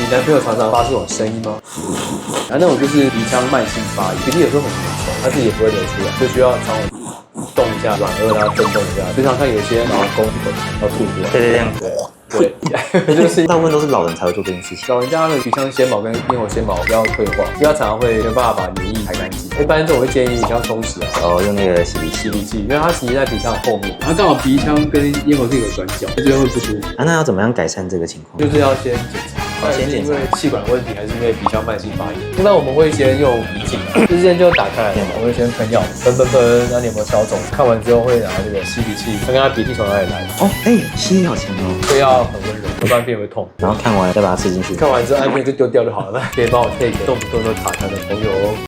男朋友常常发这种声音吗？那种就是鼻腔慢性发炎，鼻涕有时候很严重，但是也不会流出来，就需要常常动一下软腭，让它震动一下。经常看有些老公要吐出来，对，这样。对，就是大部分都是老人才会做这件事情。老人家的鼻腔纤毛跟咽喉纤毛比较退化，所以他常常会没办法把黏液排干净。一般这种会建议鼻腔冲洗用那个洗鼻器，因为它其实在鼻腔后面，它刚好鼻腔跟咽喉是有个转角，这边会不舒服。那要怎么样改善这个情况？就是要先检查，先检查因为气管问题还是因为鼻腔慢性发炎。一般我们会先用鼻镜，之前就打开来，我会先喷药，喷，那你有没有消肿？看完之后会拿这个吸鼻器，看看他鼻涕从哪里来。吸好强哦，所以要很温柔，不然便会痛。然后看完再把它吃进去。看完之后，按片就丢掉就好了。那可以帮我配给动不动都卡痰的朋友哦。